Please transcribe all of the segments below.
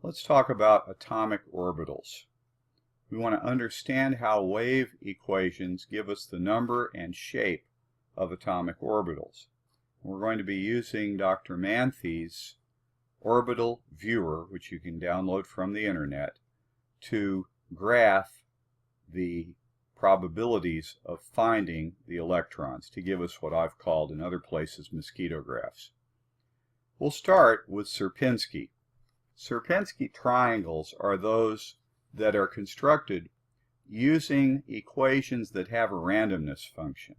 Let's talk about atomic orbitals. We want to understand how wave equations give us the number and shape of atomic orbitals. We're going to be using Dr. Manthey's orbital viewer, which you can download from the internet, to graph the probabilities of finding the electrons, to give us what I've called in other places mosquito graphs. We'll start with Sierpinski. Sierpinski triangles are those that are constructed using equations that have a randomness function.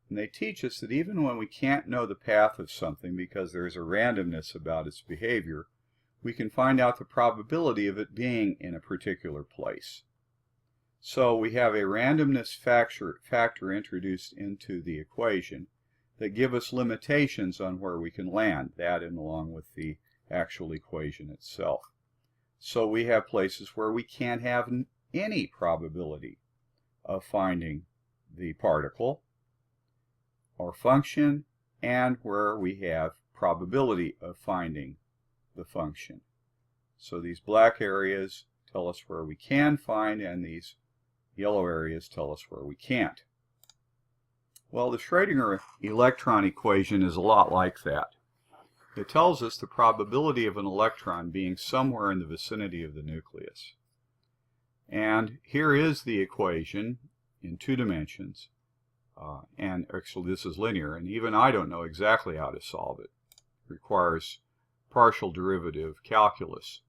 And they teach us that even when we can't know the path of something because there's a randomness about its behavior, we can find out the probability of it being in a particular place. So we have a randomness factor introduced into the equation that give us limitations on where we can land, that and along with the actual equation itself. So we have places where we can't have any probability of finding the particle or function, and where we have probability of finding the function. So these black areas tell us where we can find, and these yellow areas tell us where we can't. Well, the Schrodinger electron equation is a lot like that. It tells us the probability of an electron being somewhere in the vicinity of the nucleus. And here is the equation in 2 dimensions. And actually this is linear, and even I don't know exactly how to solve it. It requires partial derivative calculus.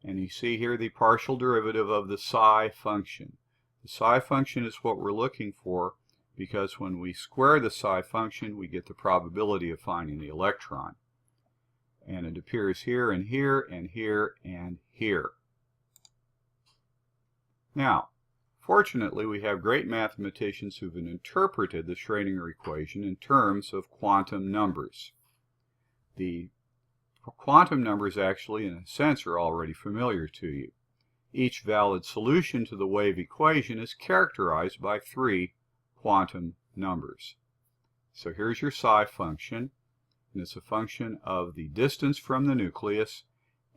And you see here the partial derivative of the psi function. The psi function is what we're looking for, because when we square the psi function, we get the probability of finding the electron. And it appears here and here and here and here. Now, fortunately, we have great mathematicians who've interpreted the Schrodinger equation in terms of quantum numbers. The quantum numbers actually, in a sense, are already familiar to you. Each valid solution to the wave equation is characterized by 3 quantum numbers. So here's your psi function, and it's a function of the distance from the nucleus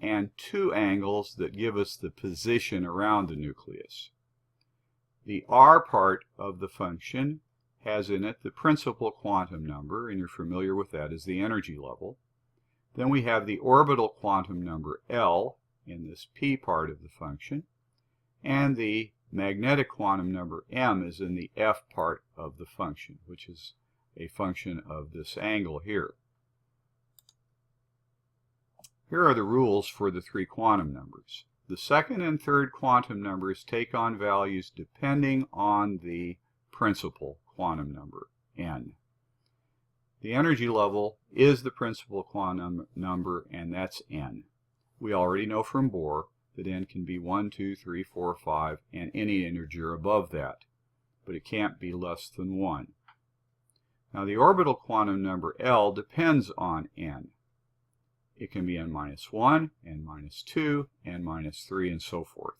and 2 angles that give us the position around the nucleus. The r part of the function has in it the principal quantum number, and you're familiar with that as the energy level. Then we have the orbital quantum number L in this p part of the function, and the magnetic quantum number m is in the f part of the function, which is a function of this angle here. Here are the rules for the 3 quantum numbers. The second and third quantum numbers take on values depending on the principal quantum number, n. The energy level is the principal quantum number, and that's n. We already know from Bohr that n can be 1, 2, 3, 4, 5, and any integer above that, but it can't be less than 1. Now the orbital quantum number L depends on n. It can be n-1, n-2, n-3, and so forth.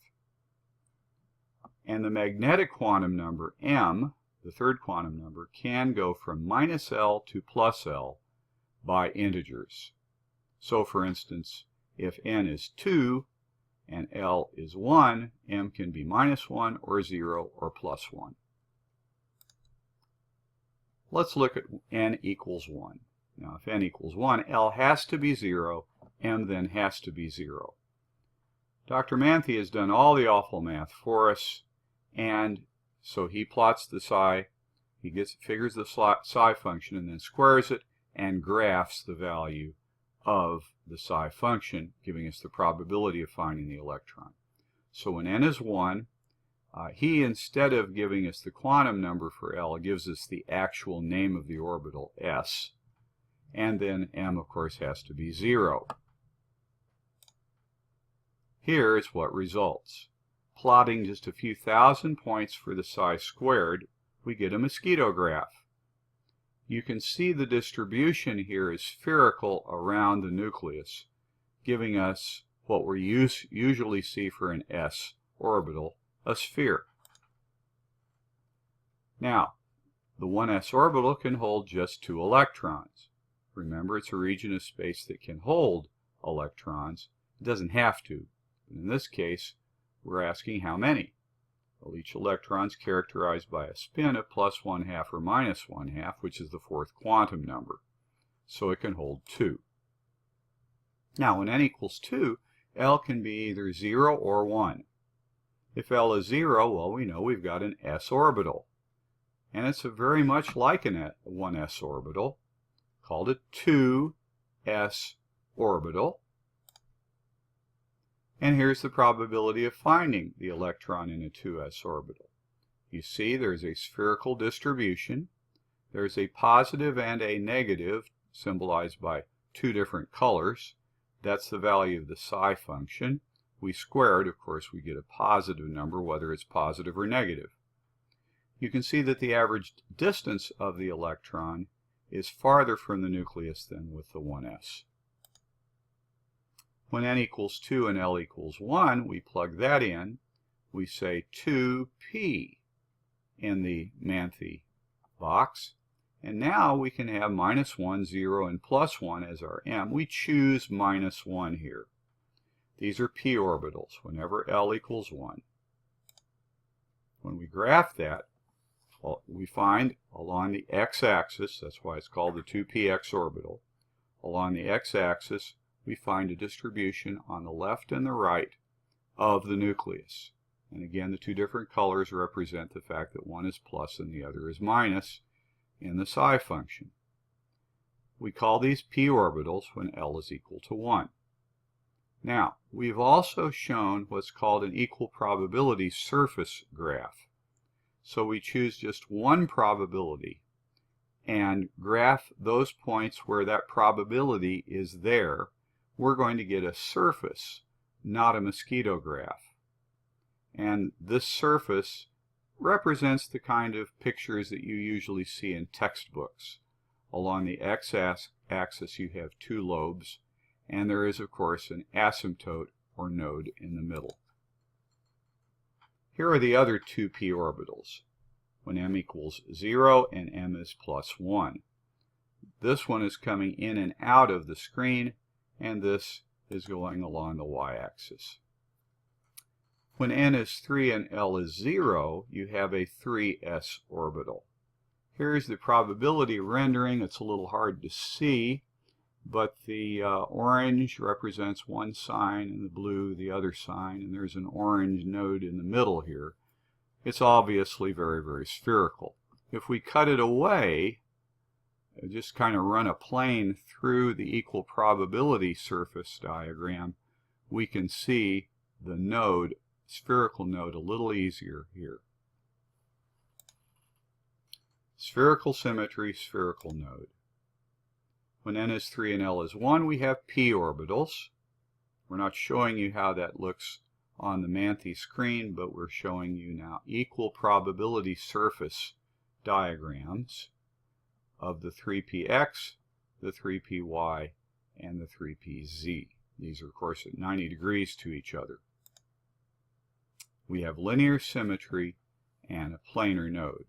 And the magnetic quantum number m, the third quantum number, can go from -L to +L by integers. So for instance, if n is 2 and L is 1, m can be -1 or 0 or +1. Let's look at n equals 1. Now if n equals 1, L has to be 0, m then has to be 0. Dr. Manthey has done all the awful math for us, and so he plots the psi, figures the psi function and then squares it and graphs the value of the psi function, giving us the probability of finding the electron. So when n is 1, he, instead of giving us the quantum number for L, gives us the actual name of the orbital, s. And then m, of course, has to be 0. Here is what results. Plotting just a few thousand points for the psi squared, we get a mosquito graph. You can see the distribution here is spherical around the nucleus, giving us what we usually see for an s orbital, a sphere. Now, the 1s orbital can hold just 2 electrons. Remember, it's a region of space that can hold electrons. It doesn't have to, In this case, we're asking how many. Well, each electron is characterized by a spin of plus 1/2 or minus 1/2, which is the fourth quantum number. So it can hold 2. Now, when n equals 2, L can be either 0 or 1. If L is 0, well, we know we've got an s orbital. And it's very much like a 1s orbital, called a 2s orbital. And here's the probability of finding the electron in a 2s orbital. You see there's a spherical distribution. There's a positive and a negative, symbolized by two different colors. That's the value of the psi function. We square it, of course, we get a positive number, whether it's positive or negative. You can see that the average distance of the electron is farther from the nucleus than with the 1s. When n equals 2 and L equals 1, we plug that in. We say 2p in the Manthey box. And now we can have minus 1, 0, and plus 1 as our m. We choose minus 1 here. These are p orbitals whenever L equals 1. When we graph that, well, we find along the x-axis, that's why it's called the 2px orbital, along the x-axis we find a distribution on the left and the right of the nucleus. And again, the two different colors represent the fact that one is plus and the other is minus in the psi function. We call these p orbitals when L is equal to 1. Now, we've also shown what's called an equal probability surface graph. So we choose just one probability and graph those points where that probability is there. We're going to get a surface, not a mosquito graph. And this surface represents the kind of pictures that you usually see in textbooks. Along the x-axis you have two lobes, and there is, of course, an asymptote or node in the middle. Here are the other two p orbitals, when m equals 0 and m is plus 1. This one is coming in and out of the screen, and this is going along the y-axis. When n is 3 and L is 0, you have a 3s orbital. Here's the probability rendering. It's a little hard to see, but the orange represents one sign and the blue the other sign, and there's an orange node in the middle here. It's obviously very, very spherical. If we cut it away, just kind of run a plane through the equal probability surface diagram, we can see the node, spherical node, a little easier here. Spherical symmetry, spherical node. When n is 3 and L is 1, we have p orbitals. We're not showing you how that looks on the Manthey screen, but we're showing you now equal probability surface diagrams of the 3px, the 3py, and the 3pz. These are, of course, at 90 degrees to each other. We have linear symmetry and a planar node.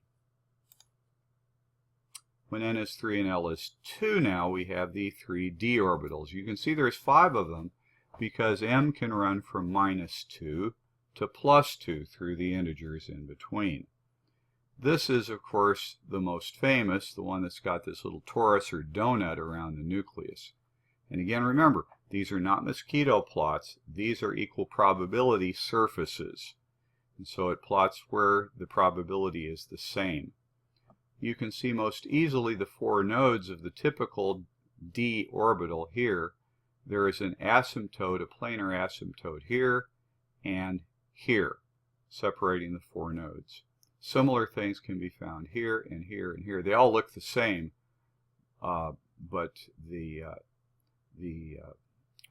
When n is 3 and L is 2 now, we have the 3d orbitals. You can see there's 5 of them because m can run from -2 to +2 through the integers in between. This is, of course, the most famous, the one that's got this little torus or donut around the nucleus. And again, remember, these are not mosquito plots. These are equal probability surfaces. And so it plots where the probability is the same. You can see most easily the 4 nodes of the typical d orbital here. There is an asymptote, a planar asymptote here and here, separating the 4 nodes. Similar things can be found here and here and here. They all look the same, but the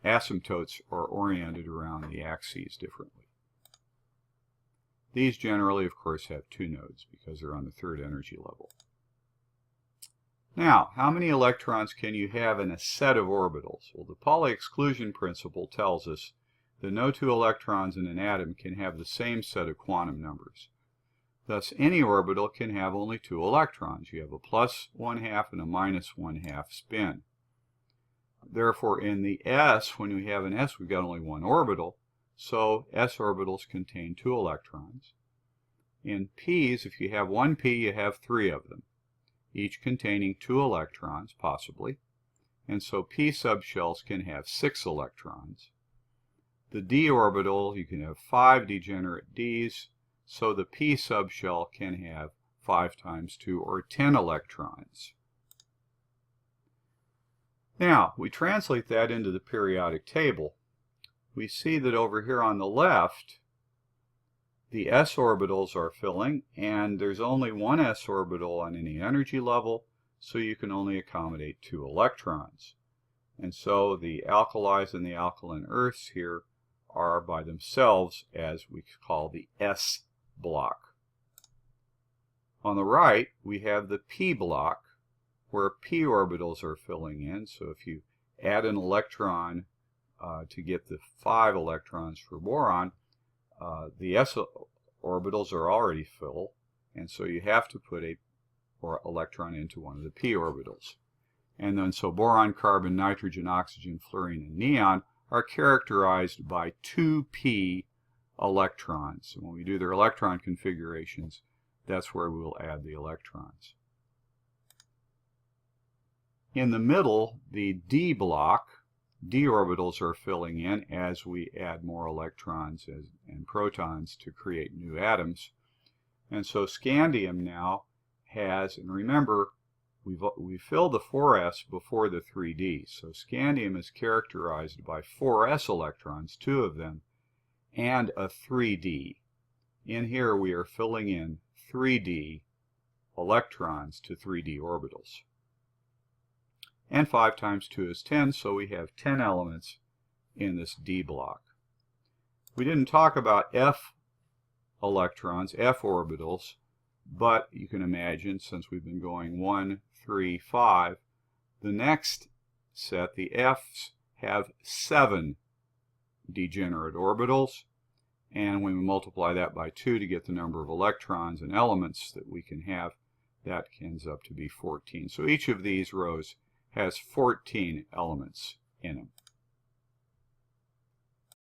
asymptotes are oriented around the axes differently. These generally, of course, have 2 nodes because they're on the 3rd energy level. Now, how many electrons can you have in a set of orbitals? Well, the Pauli exclusion principle tells us that no 2 electrons in an atom can have the same set of quantum numbers. Thus, any orbital can have only 2 electrons. You have a plus 1/2 and a minus 1/2 spin. Therefore, in the s, when we have an s, we've got only 1 orbital. so s orbitals contain 2 electrons. In p's, if you have one p, you have 3 of them, each containing 2 electrons, possibly. And so p subshells can have 6 electrons. The d orbital, you can have 5 degenerate d's, so the p subshell can have 5 times 2, or 10 electrons. Now, we translate that into the periodic table. We see that over here on the left, the s orbitals are filling, and there's only one s orbital on any energy level, so you can only accommodate 2 electrons. And so the alkalis and the alkaline earths here are by themselves, as we call the s block. On the right, we have the p block, where p orbitals are filling in. So if you add an electron to get the 5 electrons for boron, the s orbitals are already full, and so you have to put an electron into one of the p orbitals. And then so boron, carbon, nitrogen, oxygen, fluorine, and neon are characterized by 2p electrons. So when we do their electron configurations, that's where we will add the electrons. In the middle, the d block, d orbitals are filling in as we add more electrons and protons to create new atoms. And so scandium now has, and remember, we filled the 4s before the 3d, so scandium is characterized by 4s electrons, 2 of them, and a 3d. In here we are filling in 3d electrons to 3d orbitals. And 5 times 2 is 10, so we have 10 elements in this d block. We didn't talk about f electrons, f orbitals, but you can imagine, since we've been going 1, 3, 5, the next set, the f's, have 7 degenerate orbitals, and when we multiply that by 2 to get the number of electrons and elements that we can have, that ends up to be 14. So each of these rows has 14 elements in them.